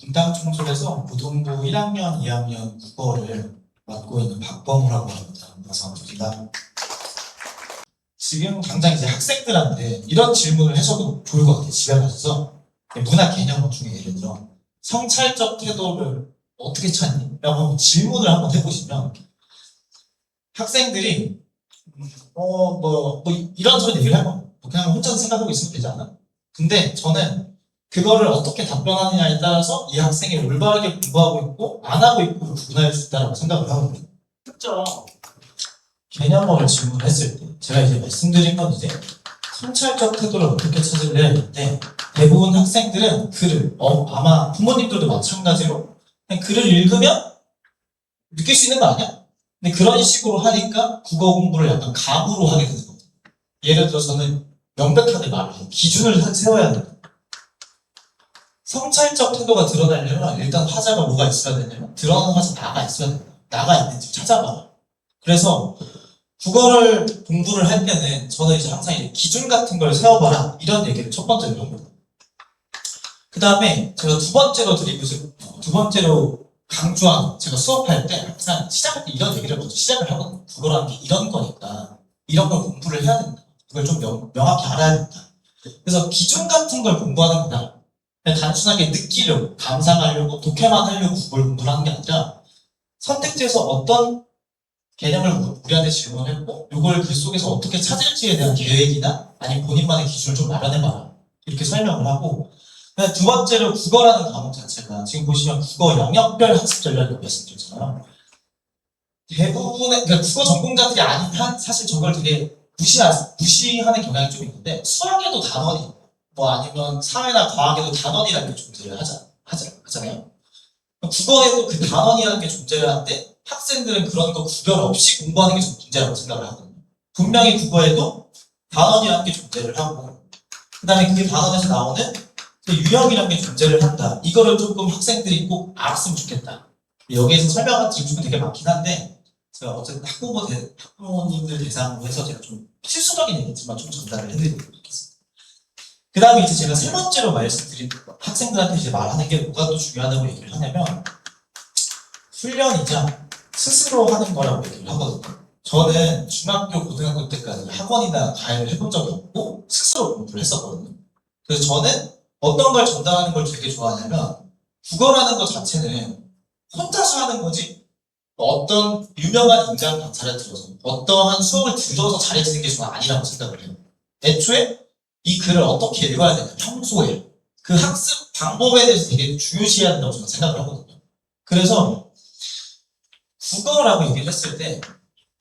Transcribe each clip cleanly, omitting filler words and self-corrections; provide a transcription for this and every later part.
분당 청솔에서 고등부 1학년, 2학년 국어를 맡고 있는 박범우라고 합니다. 반갑습니다. 지금 당장 이제 학생들한테 이런 질문을 해줘도 좋을 것 같아요. 집에 가셔서 문화 개념 중에 예를 들어 성찰적 태도를 어떻게 찾니? 라고 질문을 한번 해보시면 학생들이 이런저런 얘기를 할 겁니다. 그냥 혼자 생각하고 있으면 되지 않아? 근데 저는 그거를 어떻게 답변하느냐에 따라서 이 학생이 올바르게 공부하고 있고 안 하고 있고를 구분할 수 있다고 생각을 하거든요. 특정 개념어를 질문했을 때 제가 이제 말씀드린 건 이제 성찰적 태도를 어떻게 찾을래 했는데 대부분 학생들은 글을 아마 부모님들도 마찬가지로 그냥 글을 읽으면 느낄 수 있는 거 아니야? 근데 그런 식으로 하니까 국어 공부를 약간 감으로 하게 되는 겁니다. 예를 들어서는 명백하게 말을 해요. 기준을 세워야 돼요. 성찰적 태도가 드러나려면 일단 화자가 뭐가 있어야 되냐면 드러나는 화자 나가 있어야 돼요. 나가 있는지 찾아봐. 그래서 국어를 공부를 할 때는 저는 이제 항상 이제 기준 같은 걸 세워봐라 이런 얘기를 첫 번째로 합니다. 그 다음에 제가 두 번째로 강조한 제가 수업할 때 항상 시작할 때 이런 얘기를 먼저 시작을 하거든요. 국어라는 게 이런 거니까 이런 걸 공부를 해야 된다. 그걸 좀 명확히 알아야 된다. 그래서 기준 같은 걸 공부하는 거다. 그냥 단순하게 느끼려고, 감상하려고, 독해만 하려고 국어를 공부를 하는 게 아니라 선택지에서 어떤 개념을 우리한테 질문했고 이걸 글 속에서 어떻게 찾을지에 대한 계획이나 아니면 본인만의 기준을 좀 마련해봐라. 이렇게 설명을 하고 두 번째로 국어라는 과목 자체가 지금 보시면 국어 영역별 학습 전략이라고 말씀드렸잖아요. 대부분의 그러니까 국어 전공자들이 아닌 한 사실 저걸 되게 무시하는 경향이 좀 있는데 수학에도 단원이 아니면 사회나 과학에도 단원이라는 게 존재를 하잖아요. 국어에도 그 단원이라는 게 존재를 하는데 학생들은 그런 거 구별 없이 공부하는 게 좀 문제라고 생각을 하거든요. 분명히 국어에도 단원이라는 게 존재를 하고 그 다음에 그 단원에서 나오는 그 유형이라는 게 존재를 한다. 이거를 조금 학생들이 꼭 알았으면 좋겠다. 여기에서 설명한 질문이 되게 많긴 한데 제가 어쨌든 학부모님들 대상으로 해서 제가 좀 필수적인 얘기지만 좀 전달을 해드리도록 하겠습니다. 그 다음에 이제 제가 세 번째로 말씀드린 학생들한테 이제 말하는 게 뭐가 또 중요하다고 얘기를 하냐면 훈련이자 스스로 하는 거라고 얘기를 하거든요. 저는 중학교, 고등학교 때까지 학원이나 과외를 해본 적이 없고 스스로 공부를 했었거든요. 그래서 저는 어떤 걸 전달하는 걸 되게 좋아하냐면 국어라는 것 자체는 혼자서 하는 거지 어떤 유명한 인간 강사를 들어서 어떠한 수업을 들어서 잘해지는 게 저는 아니라고 생각을 해요. 애초에 이 글을 어떻게 읽어야 되냐 평소에 그 학습 방법에 대해서 되게 중요시해야 된다고 저는 생각을 하거든요. 그래서 국어라고 얘기를 했을 때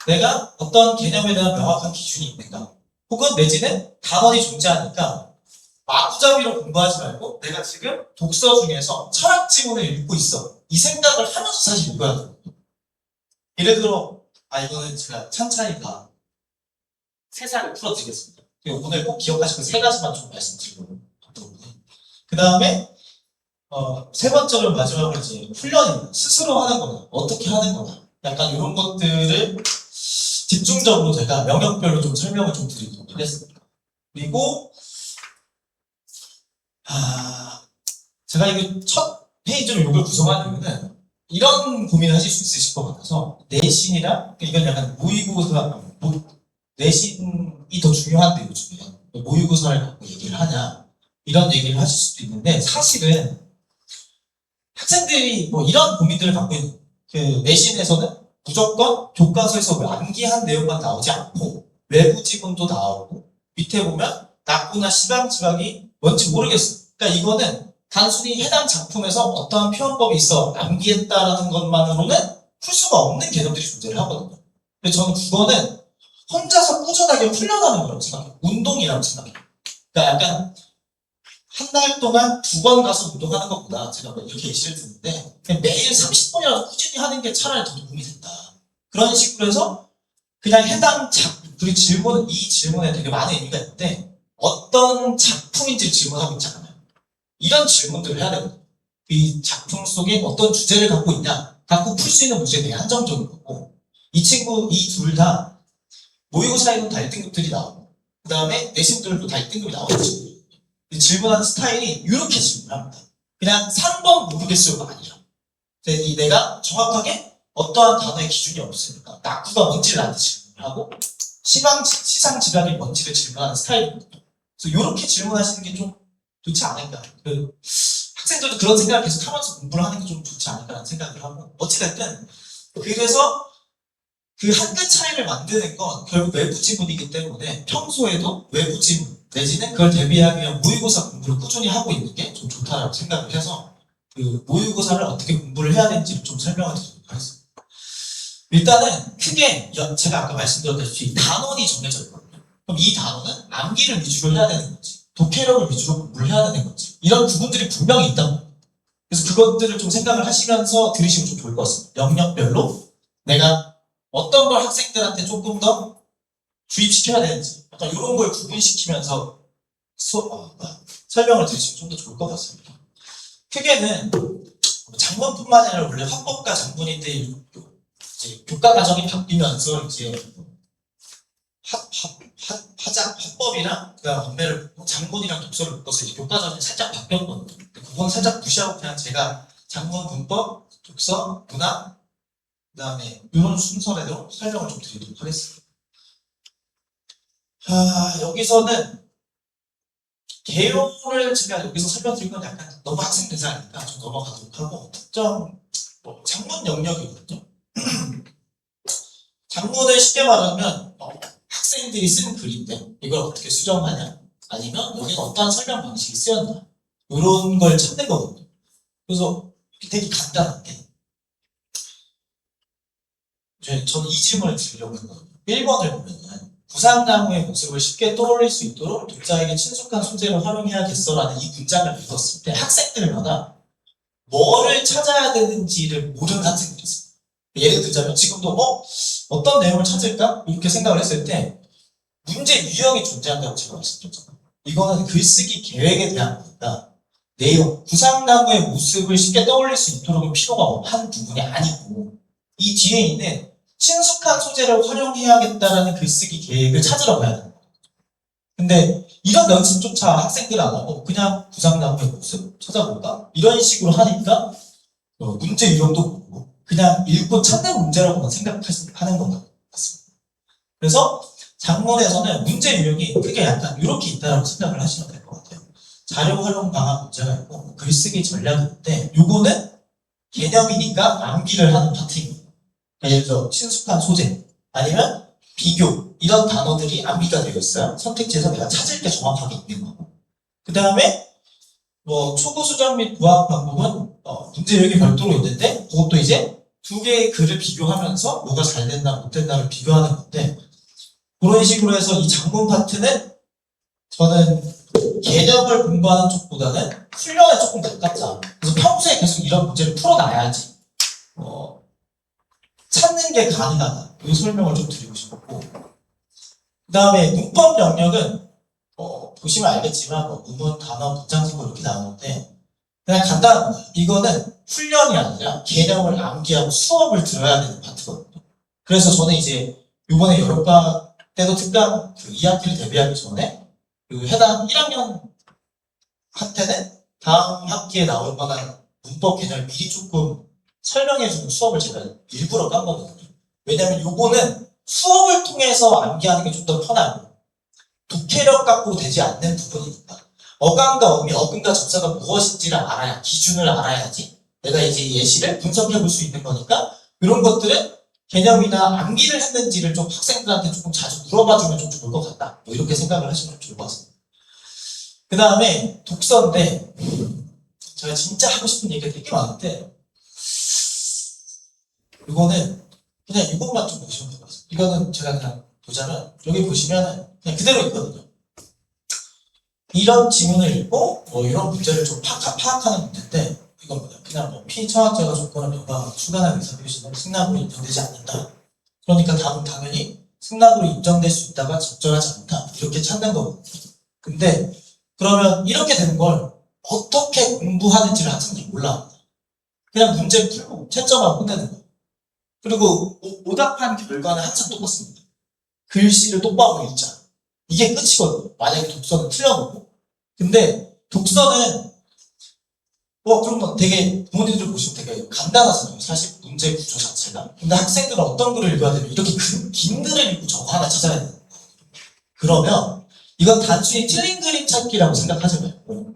내가 어떤 개념에 대한 명확한 기준이 있는가 혹은 내지는 단원이 존재하니까 마구잡이로 공부하지 말고 내가 지금 독서 중에서 철학 지문을 읽고 있어 이 생각을 하면서 사실 읽어야 되거든요. 예를 들어 이거는 제가 찬찬히 세상을 풀어드리겠습니다. 오늘 꼭 기억하실 그 세 가지만 좀 말씀드리고 그 다음에 세 번째로 마지막으로 이제 훈련입니다. 스스로 하는 거다. 어떻게 하는 거다. 약간 이런 것들을 집중적으로 제가 영역별로 좀 설명을 좀 드리도록 하겠습니다. 그리고 제가 이거 첫 페이지로 이걸 구성한 이유는 이런 고민을 하실 수 있으실 것 같아서 내신이랑 이건 약간 모의고사 내신이 더 중요한데 요즘에 모의고사를 갖고 얘기를 하냐 이런 얘기를 하실 수도 있는데 사실은 학생들이 이런 고민들을 갖고 있는 그 내신에서는 무조건 교과서에서 암기한 내용만 나오지 않고 외부 지문도 나오고 밑에 보면 낙구나 시방지각이 뭔지 모르겠어요. 그러니까 이거는 단순히 해당 작품에서 어떠한 표현법이 있어 암기했다라는 것만으로는 풀 수가 없는 개념들이 존재를 하거든요. 그래서 저는 국어는 혼자서 꾸준하게 훈련하는 거라고 생각해요. 운동이라고 생각해요. 그러니까 약간 한 달 동안 2번 가서 운동하는 것보다 제가 이렇게 예시를 드는데 그냥 매일 30분이라도 꾸준히 하는 게 차라리 더 도움이 된다. 그런 식으로 해서 그냥 해당 그리고 이 질문에 되게 많은 의미가 있는데 어떤 작품인지 질문하고 있잖아요. 이런 질문들을 해야 되거든요. 이 작품 속에 어떤 주제를 갖고 있냐 갖고 풀 수 있는 문제에 되게 한정적인 거고 이 둘 다 모의고사에는 다 1등급들이 나오고 그 다음에 내신들도 다 1등급이 나오는 친구예요. 질문하는 스타일이 이렇게 질문합니다. 그냥 3번 모르겠어요가 아니라 내가 정확하게 어떠한 단어의 기준이 없으니까 낙구가 뭔지를 나한테 질문하고 시상 지각이 뭔지를 질문하는 스타일이거든요. 그래서 이렇게 질문하시는 게 좀 좋지 않을까. 학생들도 그런 생각을 계속 하면서 공부를 하는 게 좀 좋지 않을까라는 생각을 하고, 어찌됐든 그래서 그 한끗 차이를 만드는 건 결국 외부 지문이기 때문에 평소에도 외부 지문 내지는 그걸 대비하기 위한 모의고사 공부를 꾸준히 하고 있는 게 좀 좋다라고 생각을 해서 그 모의고사를 어떻게 공부를 해야 되는지를 좀 설명을 드리도록 하겠습니다. 일단은 크게 제가 아까 말씀드렸다시피 단원이 정해져 있거든요. 그럼 이 단원은 암기를 위주로 해야 되는 건지 독해력을 위주로 공부를 해야 되는 건지 이런 부분들이 분명히 있다고 합니다. 그래서 그것들을 좀 생각을 하시면서 들으시면 좀 좋을 것 같습니다. 영역별로 내가 어떤 걸 학생들한테 조금 더 주입시켜야 되는지 약간 이런 걸 구분시키면서 설명을 드리시면 좀 더 좋을 것 같습니다. 크게는 장문뿐만 아니라 원래 화법과 장문인데 이제 교과 과정이 바뀌면서 이제 화법이랑 그다음 언매를 장문이랑 독서를 묶어서 이제 교과 과정이 살짝 바뀌었거든요. 그건 살짝 무시하고 그냥 제가 장문, 문법, 독서, 문학 그다음에 이런 순서대로 설명을 좀 드리도록 하겠습니다. 여기서는 개요를 제가 여기서 설명드린 건 약간 너무 학생 대상이니까 좀 넘어가도록 하고 특정 장문 영역이거든요. 장문을 쉽게 말하면 학생들이 쓴 글인데 이걸 어떻게 수정하냐 아니면 여기는 어떠한 설명 방식이 쓰였나 이런 걸 찾는 거거든요. 그래서 되게 간단한데 저는 이 질문을 드리려고 했거든요. 1번을 보면은 구상나무의 모습을 쉽게 떠올릴 수 있도록 독자에게 친숙한 소재를 활용해야겠어라는 이 문장을 읽었을 때 학생들마다 뭐를 찾아야 되는지를 모르는 학생들이 있어요. 예를 들자면 지금도 어떤 내용을 찾을까? 이렇게 생각을 했을 때 문제 유형이 존재한다고 제가 말씀드렸잖아요. 이거는 글쓰기 계획에 대한 거니까 내용, 구상나무의 모습을 쉽게 떠올릴 수 있도록 필요가 한 부분이 아니고 이 뒤에 있는 친숙한 소재를 활용해야겠다라는 글쓰기 계획을 찾으러 가야 돼요. 근데 이런 연습조차 학생들 안 하고 그냥 구상나무의 모습 찾아볼까? 이런 식으로 하니까 문제 유형도 모르고 그냥 읽고 찾는 문제라고만 생각하는 것 같습니다. 그래서 장문에서는 문제 유형이 크게 약간 이렇게 있다라고 생각을 하시면 될 것 같아요. 자료 활용 방안 문제가 있고 글쓰기 전략이 있는데 요거는 개념이니까 암기를 하는 파트입니다. 예를 들어 친숙한 소재 아니면 비교 이런 단어들이 암기가 되어 있어요. 선택지에서 내가 찾을 게 정확하게 있는 거고 그 다음에 초보 수정 및 부학 방법은 문제 유형이 별도로 있는데 그것도 이제 두 개의 글을 비교하면서 뭐가 잘 됐나 못 됐나를 비교하는 건데 그런 식으로 해서 이 장문 파트는 저는 개념을 공부하는 쪽보다는 훈련에 조금 가깝다. 그래서 평소에 계속 이런 문제를 풀어놔야지 찾는 게 가능하다. 이 설명을 좀 드리고 싶었고 그 다음에 문법 영역은 보시면 알겠지만 문문, 단어, 문장성고 이렇게 나오는데 그냥 간단한 거예요. 이거는 훈련이 아니라 개념을 암기하고 수업을 들어야 되는 파트거든요. 그래서 저는 이제 이번에 여름방학 때도 특강 2학기를 대비하기 전에 해당 1학년 한테는 다음 학기에 나올 만한 문법 개념을 미리 조금 설명해주는 수업을 제가 일부러 깐 거거든요. 왜냐면 요거는 수업을 통해서 암기하는 게 좀 더 편하고 독해력 갖고 되지 않는 부분이니까 어감과 의미, 어근과 접사가 무엇인지를 알아야 기준을 알아야지 내가 이제 예시를 분석해 볼 수 있는 거니까 이런 것들은 개념이나 암기를 했는지를 좀 학생들한테 조금 자주 물어봐주면 좀 좋을 것 같다. 이렇게 생각을 하시면 좋을 것 같습니다. 그 다음에 독서인데 제가 진짜 하고 싶은 얘기가 되게 많은데 이거는 그냥 이것만 좀 보시면 될 것 같습니다. 이거는 제가 그냥 보자면 여기 보시면 그냥 그대로 있거든요. 이런 지문을 읽고 이런 문제를 좀 파악하는 문제인데 이건 뭐냐 그냥 피처학자가 조건을 명확하게 추가하는 의사 표시는 승낙으로 인정되지 않는다. 그러니까 답은 당연히 승낙으로 인정될 수 있다가 적절하지 않다. 이렇게 찾는 거거든요. 근데 그러면 이렇게 되는 걸 어떻게 공부하는지를 학생들이 몰라. 그냥 문제 풀고 채점하고 끝내는 거예요. 그리고 오답한 결과는 항상 똑같습니다. 글씨를 똑바로 읽자. 이게 끝이거든요. 만약에 독서는 틀려보고. 근데 독서는 그러면 되게 부모님들 보시면 되게 간단하잖아요. 사실 문제 구조 자체가. 근데 학생들은 어떤 글을 읽어야 되면 이렇게 긴 글을 읽고 저거 하나 찾아야 돼요. 그러면 이건 단순히 틀린 그림 찾기라고 생각하지 말고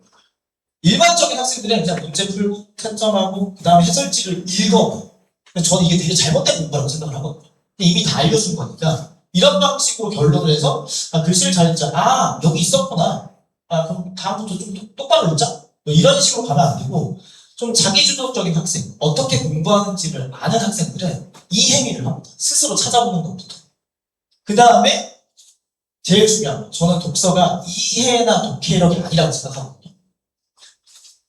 일반적인 학생들은 그냥 문제 풀고 채점하고 그 다음에 해설지를 읽어. 근데 저는 이게 되게 잘못된 공부라고 생각을 하거든요. 근데 이미 다 알려준 거니까 이런 방식으로 결론을 해서 글씨를 잘 읽자. 여기 있었구나. 그럼 다음부터 좀 똑바로 읽자. 뭐 이런 식으로 가면 안 되고 좀 자기주도적인 학생, 어떻게 공부하는지를 아는 학생들은 이 행위를 합니다. 스스로 찾아보는 것부터. 그 다음에 제일 중요한 건 저는 독서가 이해나 독해력이 아니라고 생각하거든요.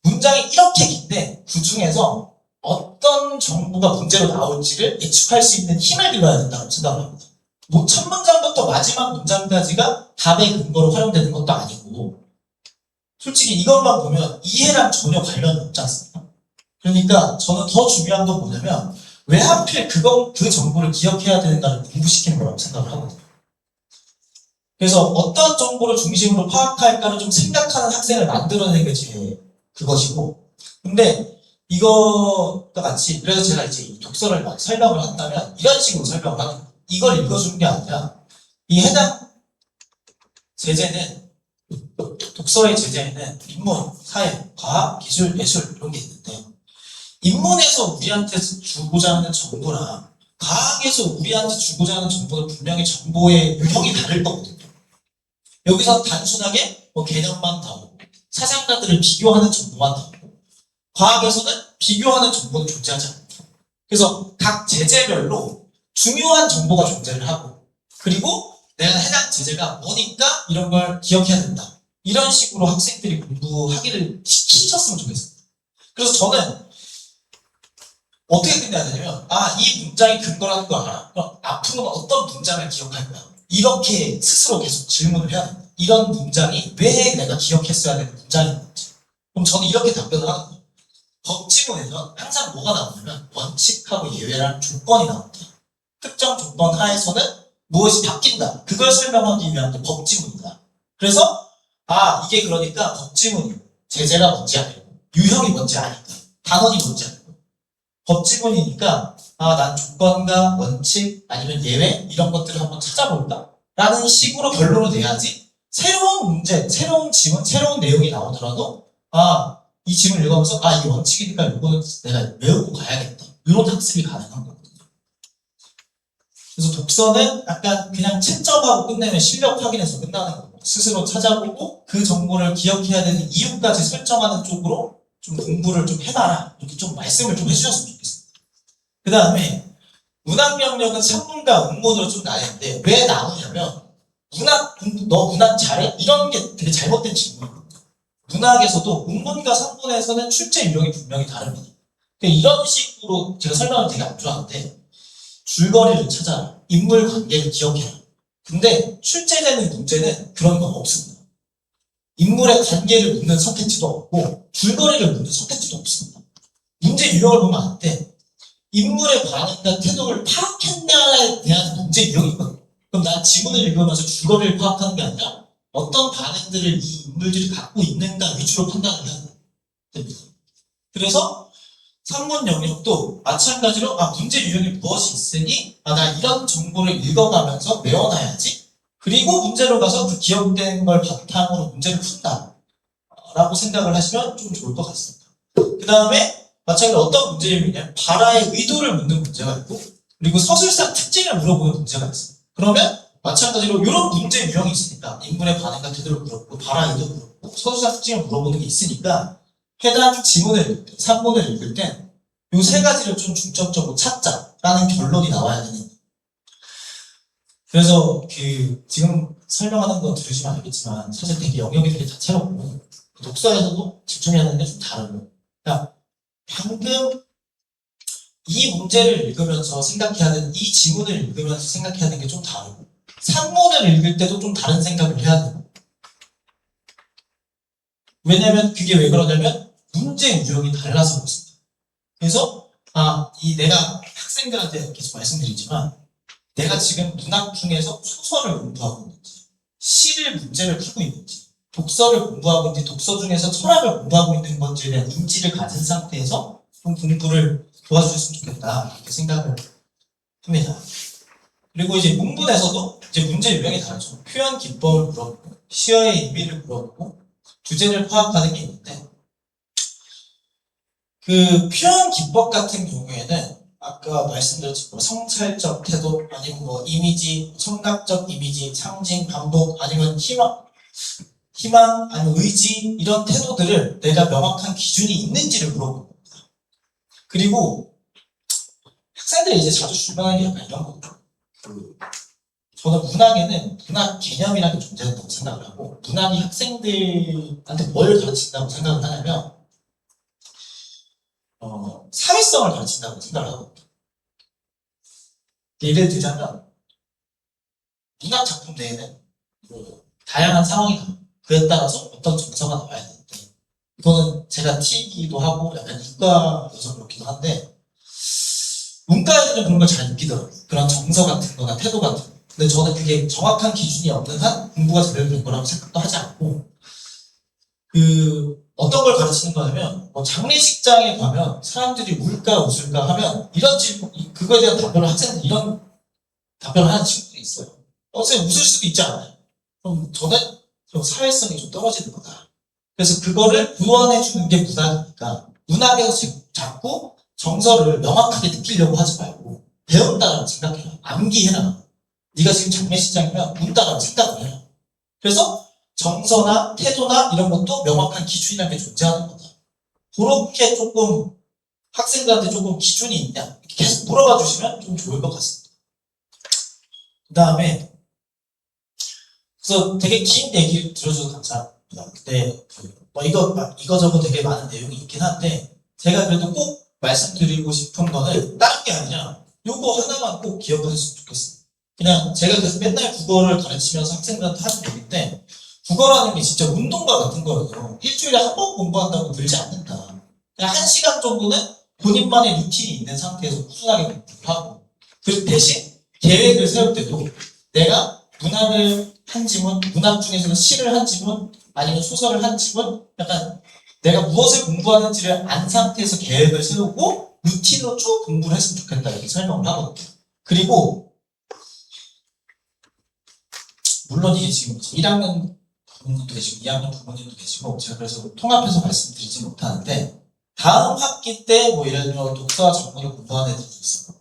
문장이 이렇게 긴데 그 중에서 어떤 정보가 문제로 나올지를 예측할 수 있는 힘을 길러야 된다고 생각을 합니다. 뭐 첫 문장부터 마지막 문장까지가 답의 근거로 활용되는 것도 아니고 솔직히 이것만 보면 이해랑 전혀 관련이 없지 않습니까? 그러니까 저는 더 중요한 건 뭐냐면 왜 하필 그 정보를 기억해야 되는가를 공부시키는 거라고 생각을 하거든요. 그래서 어떤 정보를 중심으로 파악할까를 좀 생각하는 학생을 만들어내는 게 제 그것이고 근데 이거가 같이 그래서 제가 이제 이 독서를 막 설명을 한다면 이런 식으로 설명을 하는 거예요. 이걸 읽어주는 게 아니라 이 해당 제재는 독서의 제재에는 인문, 사회, 과학, 기술, 예술 이런 게 있는데 인문에서 우리한테 주고자 하는 정보랑 과학에서 우리한테 주고자 하는 정보는 분명히 정보의 유형이 다를 거거든요. 여기서 단순하게 개념만 나오고 사상가들을 비교하는 정보만 나오고 과학에서는 비교하는 정보는 존재하지 않습니다. 그래서 각 제재별로 중요한 정보가 존재를 하고 그리고 내가 해당 제재가 뭐니까 이런 걸 기억해야 된다. 이런 식으로 학생들이 공부하기를 시켰으면 좋겠습니다. 그래서 저는 어떻게 끝내야 되냐면 이 문장이 근거라는 거 알아. 그럼 앞으로는 어떤 문장을 기억할 거야. 이렇게 스스로 계속 질문을 해야 됩니다. 이런 문장이 왜 내가 기억했어야 되는 문장인 건지. 그럼 저는 이렇게 답변을 하는 거예요. 법지문에는 항상 뭐가 나오냐면 원칙하고 예외라는 조건이 나옵니다. 특정 조건 하에서는 무엇이 바뀐다. 그걸 설명하기 위한 게 법지문이다. 그래서 이게 그러니까 법지문이 제재가 뭔지 알고 유형이 뭔지 아니까 단원이 뭔지 알고 법지문이니까 난 조건과 원칙 아니면 예외 이런 것들을 한번 찾아볼까? 라는 식으로 결론을 내야지 새로운 문제, 새로운 지문, 새로운 내용이 나오더라도 이 지문을 읽으면서 이게 원칙이니까 이거는 내가 외우고 가야겠다. 이런 학습이 가능한 거거든요. 그래서 독서는 약간 그냥 채점하고 끝내면 실력 확인해서 끝나는 거고 스스로 찾아보고 그 정보를 기억해야 되는 이유까지 설정하는 쪽으로 좀 공부를 좀 해봐라. 이렇게 좀 말씀을 좀 해주셨으면 좋겠습니다. 그 다음에 문학 영역은 산문과 음문으로 좀 나뉘는데 왜 나누냐면 문학 공부, 너 문학 잘해? 이런 게 되게 잘못된 질문이거든요. 문학에서도 음문과 산문에서는 출제 유형이 분명히 다릅니다. 이런 식으로 제가 설명을 되게 안 좋아하는데 줄거리를 찾아라. 인물 관계를 기억해라. 근데 출제되는 문제는 그런 건 없습니다. 인물의 관계를 묻는 선택지도 없고 줄거리를 묻는 선택지도 없습니다. 문제 유형을 보면 안 돼. 인물의 반응과 태도를 파악했냐에 대한 문제 유형이 있거든요. 그럼 난 지문을 읽으면서 줄거리를 파악하는 게 아니라 어떤 반응들을 이 인물들이 갖고 있는가 위주로 판단을 해야 됩니다. 그래서 산문 영역도 마찬가지로 문제 유형이 무엇이 있으니 나 이런 정보를 읽어가면서 외워놔야지. 그리고 문제로 가서 그 기억된 걸 바탕으로 문제를 푼다 라고 생각을 하시면 좀 좋을 것 같습니다. 그 다음에 마찬가지로 어떤 문제 유형이냐 발화의 의도를 묻는 문제가 있고 그리고 서술상 특징을 물어보는 문제가 있어요. 그러면 마찬가지로 이런 문제 유형이 있으니까 인물의 반응과 태도를 물어보고 발화 의도 물어보고 서술상 특징을 물어보는 게 있으니까 해당 지문을 읽을 때, 산문을 읽을 때 이 세 가지를 좀 중점적으로 찾자라는 결론이 나와야 되는 거예요. 그래서 지금 설명하는 거 들으시면 알겠지만 사실 되게 영역이 되게 다채롭고 독서에서도 집중해야 하는 게 좀 다르고 그러니까 방금 이 문제를 읽으면서 생각해야 되는 이 지문을 읽으면서 생각해야 되는 게 좀 다르고 산문을 읽을 때도 좀 다른 생각을 해야 돼요. 왜냐면 그게 왜 그러냐면 문제 유형이 달라서 그렇습니다. 그래서 내가 학생들한테 계속 말씀드리지만 내가 지금 문학 중에서 소설을 공부하고 있는지 시를 문제를 풀고 있는지 독서를 공부하고 있는지 독서 중에서 철학을 공부하고 있는 건지에 대한 인지를 가진 상태에서 좀 공부를 도와주셨으면 좋겠다 이렇게 생각을 합니다. 그리고 이제 문분에서도 이제 문제 유형이 다르죠. 표현 기법을 물어보고 시어의 의미를 물어보고 주제를 파악하는 게 있는데 그 표현 기법 같은 경우에는 아까 말씀드렸지만 뭐 성찰적 태도 아니면 뭐 이미지, 청각적 이미지, 상징, 반복 아니면 희망 아니면 의지 이런 태도들을 내가 명확한 기준이 있는지를 물어보는 겁니다. 그리고 학생들이 이제 자주 주변하는 게 약간 이런 겁니다. 저는 문학에는 문학 개념이라는 게 존재한다고 생각을 하고 문학이 학생들한테 뭘 가르친다고 생각을 하냐면 사회성을 가르친다고 생각을 하거든요. 예를 들자면 문학 작품 내에는 다양한 상황이 나와요. 그에 따라서 어떤 정서가 나와야 되는데 이거는 제가 T이기도 하고 약간 이과여서 그렇기도 한데 문과에서는 그런 걸 잘 느끼더라고요. 그런 정서 같은 거나 태도 같은 거. 근데 저는 그게 정확한 기준이 없는 한 공부가 제대로 된 거라고 생각도 하지 않고 어떤 걸 가르치는 거냐면 뭐 장례식장에 가면 사람들이 울까 웃을까 하면 이런 질문 그거에 대한 답변을 학생들 이런 답변을 하는 친구들이 있어요. 선생님 웃을 수도 있지 않아요? 그럼 저는 좀 사회성이 좀 떨어지는 거다. 그래서 그거를 구원해주는 게 문학이니까 문학에서 자꾸 정서를 명확하게 느끼려고 하지 말고 배운다라고 생각해요. 암기해라. 네가 지금 장례식장이면 운다라고 생각을 해요. 그래서 정서나 태도나 이런 것도 명확한 기준이라는 게 존재하는 거다. 그렇게 조금 학생들한테 조금 기준이 있냐 이렇게 계속 물어봐 주시면 좀 좋을 것 같습니다. 그 다음에 그래서 되게 긴 얘기를 들어줘서 감사합니다. 근데 뭐 이거저거 되게 많은 내용이 있긴 한데 제가 그래도 꼭 말씀드리고 싶은 거는 다른 게 아니라 요거 하나만 꼭 기억하셨으면 좋겠어요. 그냥 제가 그래서 맨날 국어를 가르치면서 학생들한테 하는 얘기인데 국어라는 게 진짜 운동과 같은 거예요. 일주일에 한 번 공부한다고 늘지 않는다. 그냥 1시간 정도는 본인만의 루틴이 있는 상태에서 꾸준하게 공부를 하고 그 대신 계획을 세울 때도 내가 문학을 한 지문, 문학 중에서 시를 한 지문 아니면 소설을 한 지문 약간 내가 무엇을 공부하는지를 안 상태에서 계획을 세우고 루틴으로 쭉 공부를 했으면 좋겠다 이렇게 설명을 하거든요. 그리고 물론 이게 지금 1학년 부모님도 계시고 2학년 부모님도 계시고 제가 그래서 통합해서 말씀드리지 못하는데 다음 학기 때 뭐 예를 들어 독서와 전문을 공부하는 애들도 있어요.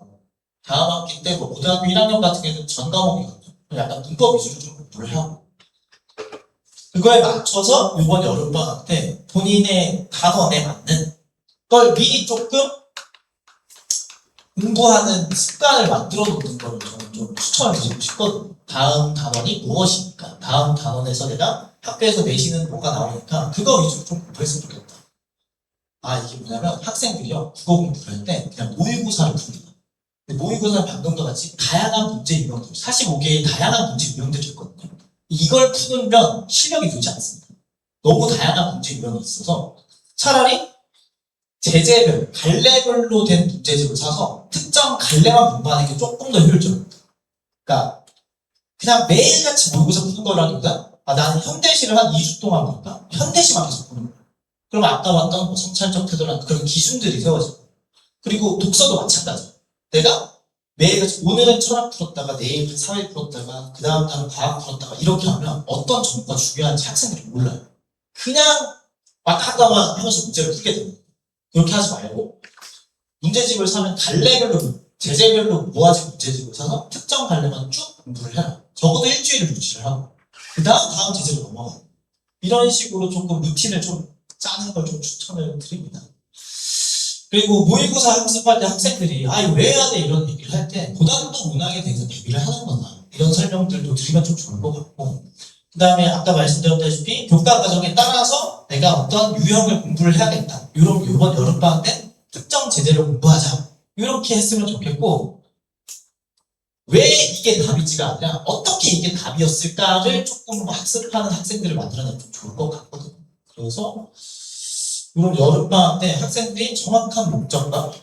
다음 학기 때 뭐 고등학교 1학년 같은 경우는 전 과목이거든요. 약간 문법 위주로 좀 공부를 하고 그거에 맞춰서 이번 여름방학 때 본인의 단원에 맞는 걸 미리 조금 공부하는 습관을 만들어 놓는 걸 저는 좀 추천을 드리고 싶거든요. 다음 단원이 무엇이니까 다음 단원에서 내가 학교에서 내시는 뭐가 나오니까 그거 위주로 좀 공부했으면 좋겠다. 이게 뭐냐면 학생들이요 국어 공부를 할 때 그냥 모의고사를 풉니다. 모의고사는 방금과 같이 다양한 문제 유형들 45개의 다양한 문제 유형들이 있거든요. 이걸 푸면 실력이 늘지 않습니다. 너무 다양한 문제 유형이 있어서 차라리 제재별, 갈래별로 된 문제집을 사서 특정 갈래만 공부하는 게 조금 더 효율적입니다. 그러니까 그냥 매일같이 모의고사 푸는 거라기보다 나는 현대시를 한 2주 동안 볼까? 현대시만 계속 보는 거예요. 그럼 아까 봤던 뭐 성찰적 태도라는 그런 기준들이 세워지고 그리고 독서도 마찬가지예요. 내가 매일같이 오늘은 철학 풀었다가 내일 사회 풀었다가 그 다음 달은 과학 풀었다가 이렇게 하면 어떤 정보가 중요한지 학생들이 몰라요. 그냥 왔다 갔다 하면서 문제를 풀게 됩니다. 그렇게 하지 말고 문제집을 사면 갈래별로 제재별로 모아진 문제집을 사서 특정 갈래만 쭉 공부를 해라. 적어도 일주일을 유지를 하고 그 다음 제재로 넘어가요. 이런 식으로 조금 루틴을 좀 짜는 걸 좀 추천을 드립니다. 그리고 모의고사 학습할 때 학생들이 이거 왜 해야 돼 이런 얘기를 할 때 고등학교 문학에 대해서 대비를 하는 거다. 이런 설명들도 드리면 좀 좋을 것 같고 그 다음에 아까 말씀드렸다시피 교과 과정에 따라서 내가 어떤 유형을 공부를 해야겠다. 이번 여름방학 때 특정 제재를 공부하자. 이렇게 했으면 좋겠고 왜 이게 답이지가 아니라 어떻게 이게 답이었을까를 조금 학습하는 학생들을 만들어내면 좀 좋을 것 같거든요. 그래서 이번 여름방학 때 학생들이 정확한 목적과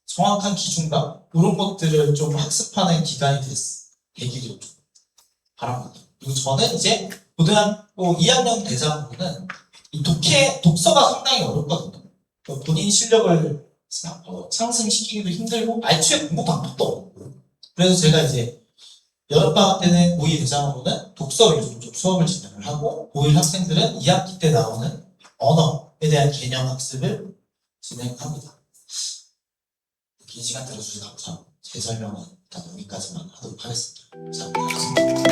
정확한 기준과 이런 것들을 좀 학습하는 기간이 되기를 좀 바랍니다. 그리고 저는 이제 고등학교 2학년 대상으로는 이 독서가 상당히 어렵거든요. 본인 실력을 상승시키기도 힘들고 말초에 공부 방법도 없고. 그래서 제가 이제 여름방학 때는 고2 대상으로는 독서 위주로 좀 수업을 진행을 하고 고1 학생들은 2학기 때 나오는 언어에 대한 개념 학습을 진행합니다. 긴 시간 들어주셔서 감사하고 제 설명은 일단 여기까지만 하도록 하겠습니다. 감사합니다.